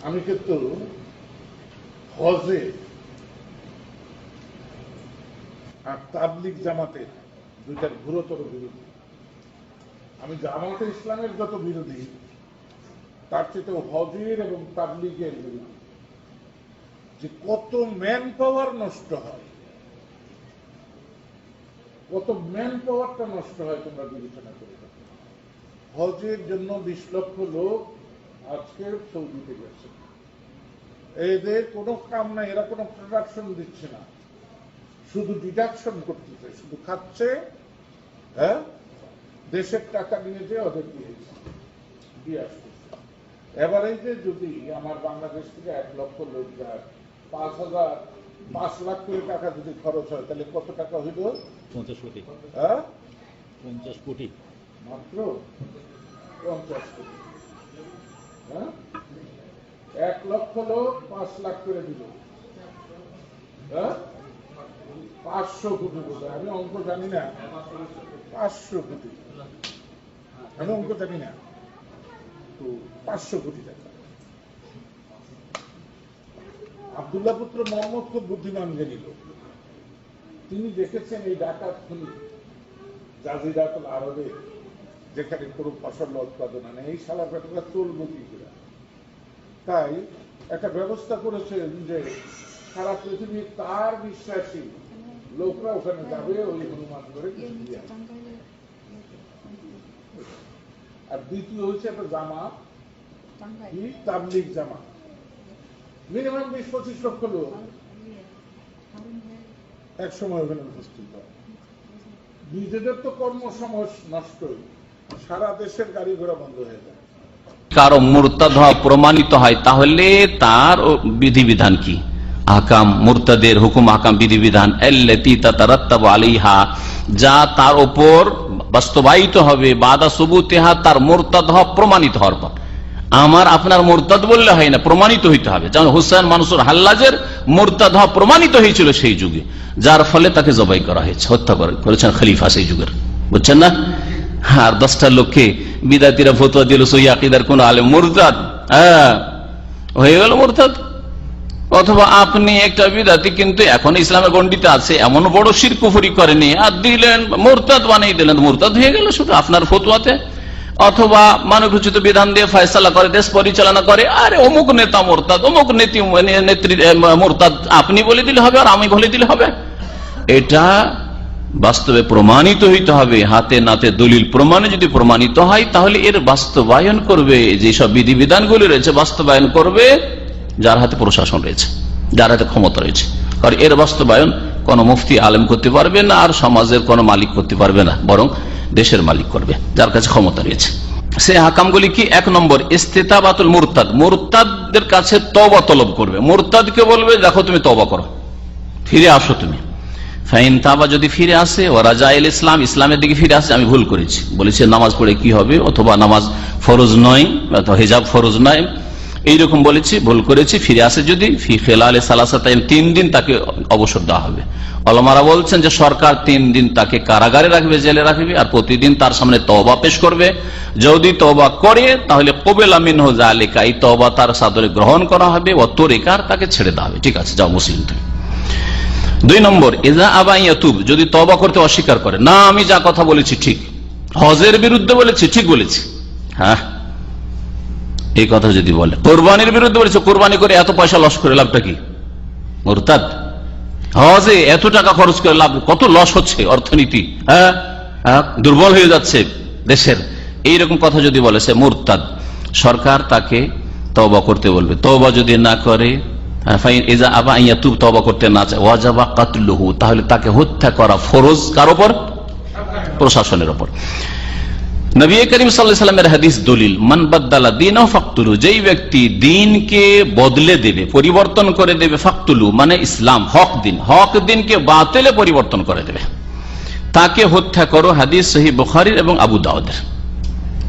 আমি কিন্তু হজে আর তাবলিগ জামাতের দুইটার ঘোরতর বিরোধী। আমি জামাতে ইসলামের যত বিরোধী তার চেয়ে হজের এবং তাবলিগের বিরোধী। যে কত ম্যান পাওয়ার নষ্ট হয়, কত ম্যান পাওয়ারটা নষ্ট হয় তোমরা বিবেচনা করে দেখো। হজের জন্য 20 লক্ষ লোক আজকে সৌদিতে গেছে, এদের কোনো কাম নাই, এরা কোনো প্রোডাকশন দিচ্ছে না, শুধু ডিডাকশন করতেছে, শুধু খাচ্ছে, হ্যাঁ, দেশের টাকা নিয়ে যে ওদের দিয়ে আসতেছে। এবারে যে যদি আমার বাংলাদেশ থেকে 1 লক্ষ লোক যায়, 5 লাখ করে টাকা যদি খরচ হয়, তাহলে কত টাকা হইল? 50 কোটি। হ্যাঁ, 50 কোটি, মাত্র 50 কোটি। হ্যাঁ, 1 লক্ষ লোক 5 লাখ করে দিল, হ্যাঁ, 500 কোটি বোধ। আমি অঙ্ক জানি না, 500 কোটি, আমি অঙ্ক জানি না, তো 500 কোটি টাকা। আব্দুল্লাহ পুত্র মোহাম্মদ খুব বুদ্ধিমান জ্ঞানী লোক। তিনি দেখেছেন এই ডাকাত খনি জাজিরাতুল আরবে, যেখানে কোনো ফসল উৎপাদন নেই, এই শালা পেটটা চলবো কি করে। তাই একটা ব্যবস্থা করেছেন যে সারা পৃথিবীর তার বিশ্বাসী লোকরা ওখানে যাবে, ওই অনুমান করে কিছু দিয়ে আসবে। আর দ্বিতীয় হচ্ছে একটা জামাত, কি তাবলিগ জামাত, মিনিমাম 20-25 লক্ষ লোক এক সময় ওখানে উপস্থিত হয়। নিজেদের তো কর্মসময় নষ্টই, সারা দেশের গাড়ি ঘোড়া বন্ধ হয়ে যায়। কারো মুরতাদ হওয়া প্রমাণিত হয়, তাহলে তার বিধিবিধান কি? আহকাম মুরতাদের হুকুম, আহকাম, বিধিবিধান আল্লাতী তাতারাত্তাবু আলাইহা, যা তার উপর বাস্তবায়িত হবে বাদা সুবুতিহা, তার মুরতাদ হওয়া প্রমাণিত হওয়ার পর। আমার আপনার মুরতাদ বললে হয় না, প্রমাণিত হইতে হবে। যেমন হুসাইন মানসুর হাল্লাজের মুরতাদ হওয়া প্রমাণিত হয়েছিল সেই যুগে, যার ফলে তাকে জবাই করা হয়েছে, হত্যা করেছেন খলিফা সেই যুগের, বুঝছেন না? আর 10টা লোককে বিদাতিরা ফতোয়া দিল সহি আকীদার কোন আলেম মুরতাদ, হয়ে গেল মুরতাদ। অথবা আপনি একটা বিদাতি কিন্তু এখন ইসলামের গণ্ডিতে আছে, এমন বড় শিরক কুফরি করেনি, আর দিলেন মুরতাদ বানিয়ে দিলেন, মুরতাদ হয়ে গেল শুধু আপনার ফতোয়াতে। অথবা মানবরচিত বিধান দিয়ে ফয়সালা করে, দেশ পরিচালনা করে, আরে অমুক নেতা মুরতাদ, অমুক নেত্রী মুরতাদ, আপনি বলে দিলে হবে আর আমি বলে দিলে হবে? এটা বাস্তবে প্রমাণিত হইতে হবে, হাতে নাতে দলিল প্রমাণে যদি প্রমাণিত হয়, তাহলে এর বাস্তবায়ন করবে, যেসব বিধিবিধানগুলি রয়েছে বাস্তবায়ন করবে যার হাতে প্রশাসন রয়েছে, যার হাতে ক্ষমতা রয়েছে। আর এর বাস্তবায়ন কোন মুফতি আলেম করতে পারবে না, আর সমাজের কোন মালিক করতে পারবে না, বরং দেশের মালিক করবে, যার কাছে ক্ষমতা রয়েছে। সে হাকামগুলি কি? 1 নম্বর ইস্তিতাবাতুল মুরতাদ, মুরতাদদের কাছে তওবা তলব করবে। মুরতাদকে বলবে দেখো তুমি তওবা করো, ফিরে আসো তুমি। ফাইন তাবা, যদি ফিরে আসে, ও রাজাইল ইসলাম, ইসলামের দিকে ফিরে আসে, আমি ভুল করেছি, বলেছি নামাজ পড়ে কি হবে, অথবা নামাজ ফরজ নয়, অথবা হিজাব ফরজ নয়, এইরকম বলেছি, ভুল করেছি, ফিরে আসে যদি, ফি খেলালে সালাসাতাইন, 3 দিন তাকে অবসর দেওয়া হবে। ওলামারা বলছেন যে সরকার 3 দিন তাকে কারাগারে রাখবে, জেলে রাখবে, আর প্রতিদিন তার সামনে তওবা পেশ করবে। যদি তওবা করে তাহলে কবিলা মিনহু যালিকা, এই তওবা তার সাদরে গ্রহণ করা হবে, ও তরিকার তাকে ছেড়ে দেওয়া হবে। ঠিক আছে, যাও মুসলিম তুমি। 2 নম্বর ইজা আবা ইয়াতুব, যদি তওবা করতে অস্বীকার করে, না আমি যা কথা বলেছি ঠিক, হজের বিরুদ্ধে বলেছি, ঠিক বলেছি, হ্যাঁ, এই কথা যদি বলে। কোরবানির বিরুদ্ধে বলেছে, কোরবানি করে এত পয়সা লস করে লাভটা কি? মুরতাদ। হজে এত টাকা খরচ করে লাভ, কত লস হচ্ছে, অর্থনীতি দুর্বল হয়ে যাচ্ছে দেশের, এইরকম কথা যদি বলে, সে মুরতাদ। সরকার তাকে তওবা করতে বলবে। তওবা যদি না করে, তওবা করতে না চায়, ওয়াজাবা কাতলুহু, তাহলে তাকে হত্যা করা ফরজ। কার উপর? প্রশাসনের উপর। নবী করিম সাল্লাল্লাহু আলাইহি ওয়াসাল্লামের হাদিস দলিল, মান বাদদালা দীনাহু ফাকতুলু, যেই ব্যক্তি দ্বীনকে বদলে দেবে, পরিবর্তন করে দেবে, ফাকতুলু মানে ইসলাম, হক দিনকে বাতিলে পরিবর্তন করে দেবে, তাকে হত্যা করো। হাদিস সহিহ বুখারী এবং আবু দাউদের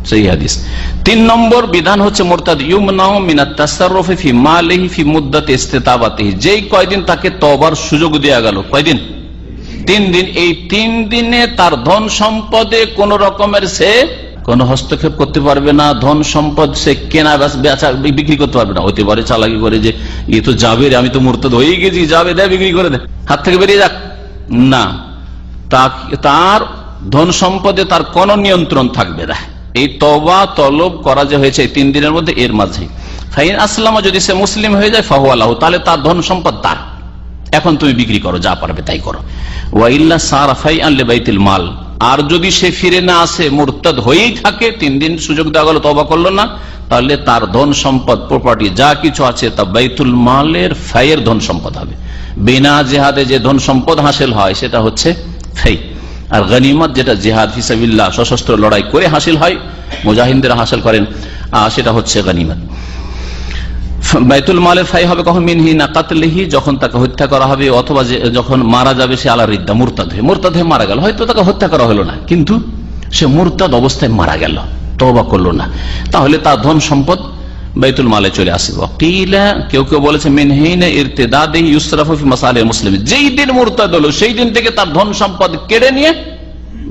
সহিহ হাদিস। 3 নম্বর বিধান হচ্ছে মুরতাদ ইউমনাউ মিনাত তাসাররুফি ফি মালিহি ফি মুদ্দাতি ইস্তিতাবাতিহি, যেই কয়দিন তাকে তওবার সুযোগ দেয়া গেল, কয়দিন? 3 দিন। এই 3 দিনে তার ধন সম্পদে কোন রকমের সে কোন হস্তক্ষেপ করতে পারবে না, ধন সম্পদ সে কেনা বেচা বিক্রি করতে পারবে না। হতে পারে চালাকি করে যে এ তো যাবে রে, আমি তো মুরতাদ হয়ে গেছি, যাবে দেয় বিক্রি করে দে, হাত থেকে বেরিয়ে যাক, না, তার ধন সম্পদে তার কোন নিয়ন্ত্রণ থাকবে না। এই তওবা তলব করা যে হয়েছে 3 দিনের মধ্যে, এর মাঝে ফাইন আসলামা, যদি সে মুসলিম হয়ে যায় ফাহু আলাহু, তাহলে তার ধন সম্পদ তার, এখন তুমি বিক্রি করো, যা পারবে তাই করো। ওয়াইল্লা সারাফাই আনলে বাইতুল মাল, আর যদি সে ফিরে না আসে, মুরতাদ হয়েই থাকে, 3 দিন সুযোগ দেওয়া গেল, তওবা করলো না, তাহলে তার ধন সম্পদ প্রপার্টি যা কিছু আছে তা বাইতুল মালের ফাইয়ের ধন সম্পদ হবে। বিনা জিহাদে যে ধন সম্পদ হাসিল হয় সেটা হচ্ছে ফাই, আর গনিমত যেটা জিহাদ ফিসাবিল্লাহ সশস্ত্র লড়াই করে হাসিল হয়, মুজাহিদরা হাসিল করেন, সেটা হচ্ছে গনিমত। বাইতুল মালের ফাই হবে কখন? মিনহি না কাতলিহি, যখন তাকে হত্যা করা হবে, অথবা যখন মারা যাবে সে আলা রিদ্দা, মুরতাদ হয়ে মারা গেল, হয়তো তাকে হত্যা করা হলো না, কিন্তু সে মুরতাদ অবস্থায় মারা গেল, তওবা করলো না, তাহলে তার ধন সম্পদ বাইতুল মালে চলে আসবে। কেউ কেউ বলেছে মিনহিনা ইরতিদাদিহি ইউসরাফু ফি মাসালিল মুসলিমিন, যেই দিন মুরতাদ হলো সেই দিন থেকে তার ধন সম্পদ কেড়ে নিয়ে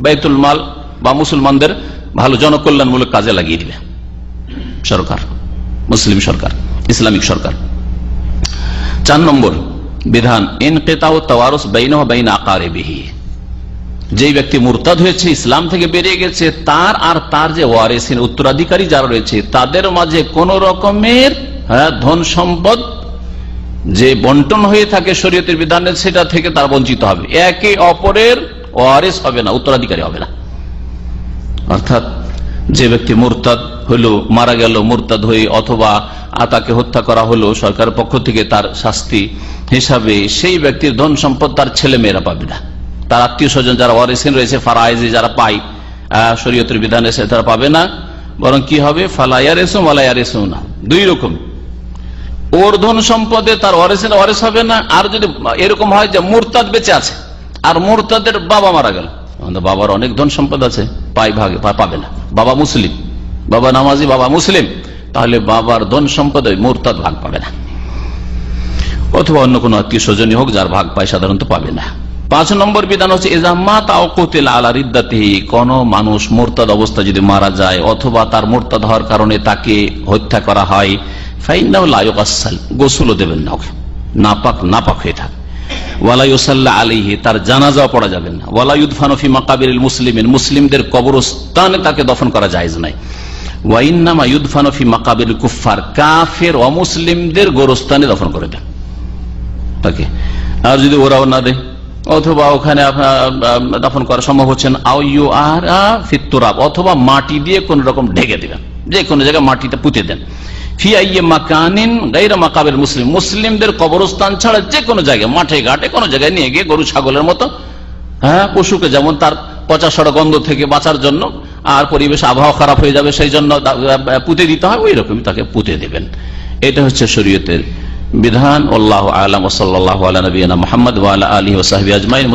বাইতুল মাল বা মুসলমানদের ভালো জনকল্যাণমূলক কাজে লাগিয়ে দিবে সরকার, মুসলিম সরকার, ইসলামিক সরকার। 4 নম্বর বিধান, ইনকিতাউ তাওয়ারুস বাইনহু ওয়া বাইন আকারিবিহি, যেই ব্যক্তি মুরতাদ হয়েছে, ইসলাম থেকে বেরিয়ে গেছে, তার আর তার যে ওয়ারিসিন উত্তরাধিকারী যারা রয়েছে তাদের মাঝে কোন রকমের ধন সম্পদ যে বন্টন হয়ে থাকে শরীয়তের বিধানে, সেটা থেকে তার বঞ্চিত হবে, একে অপরের ওয়ারিস হবে না, উত্তরাধিকারী হবে না। অর্থাৎ যে ব্যক্তি মুরতাদ হলো, মারা গেল মুরতাদ হয়ে, অথবা তাকে হত্যা করা হলো সরকারের পক্ষ থেকে, তার শাস্তি হিসাবে সেই ব্যক্তির ধন সম্পদ তার ছেলে মেয়েরা পাবে না, তার আত্মীয় স্বজন যারা ওয়ারিসিন রয়েছে, ফারাইজি যারা পায় শরীয়তের বিধানে, সে তারা পাবে না। বরং কি হবে? ফালায়ারিসু ওয়ালায়ারিসু না, 2 রকম, ওর ধন সম্পদে তার ওয়ারিসিন ওয়ারিস হবে না। আর যদি এরকম হয় যে মুরতাদ বেঁচে আছে আর মুরতাদের বাবা মারা গেল, বাবার অনেক ধন সম্পদ আছে, পাবে না, বাবা মুসলিম, বাবা নামাজি, বাবা মুসলিম, তাহলে বাবার ধন সম্পদে মুরতাদ ভাগ পাবে না, অথবা অন্য কোন আত্মীয় স্বজনই হোক যার ভাগ পায় সাধারণত পাবে না। 5 নম্বর বিধান হচ্ছে ইজাম্মাত আও কুতিলা আলা রিদ্দাতিহি, কোন মানুষ মুরতাদ অবস্থা যদি মারা যায় অথবা তার মুরতাদ হওয়ার কারণে তাকে হত্যা করা হয়, ফাইন্নাহু লা ইউগাসসাল, গোসলও দেবেন না, ওকে নাপাক হয়ে থাকে। ওয়ালা ইউসাল্লা আলাইহি, তার জানাজা পড়া যাবে না। ওয়ালা ইউদফানু ফি মাকাবিরিল মুসলিমিন, মুসলিমদের কবরস্থানে তাকে দফন করা জায়েজ নাই। ওয়া ইন্নামা ইউদফানু ফি মাকাবিরিল কুফফার, কাফের অমুসলিমদের গোরস্থানে দফন করে দেন তাকে। আর যদি ওরাও না দেয় অথবা ওখানে দাফন করা সম্ভব হচ্ছে না, অথবা মাটি দিয়ে কোন রকম ঢেকে দিবেন, যে কোনো জায়গায় মাটিতে পুঁতে দেন। ফি আইয়ি মাকানিন গায়রা মাকাবির মুসলিম, মুসলিমদের কবরস্থান ছাড়া যে কোনো জায়গায়, মাঠে ঘাটে কোনো জায়গায় নিয়ে গিয়ে গরু ছাগলের মতো, পশুকে যেমন তার পচা সড়া গন্ধ থেকে বাঁচার জন্য, আর পরিবেশ আবহাওয়া খারাপ হয়ে যাবে সেই জন্য পুঁতে দিতে হয়, ওই রকমই তাকে পুঁতে দেবেন। এটা হচ্ছে শরীয়তের বিধান। আল্লাহু আ'লাম ওয়া সাল্লাল্লাহু আলা নবিয়িনা মুহাম্মদ ওয়া আলা আলিহি ওয়া সাহবিহি আজমাইন।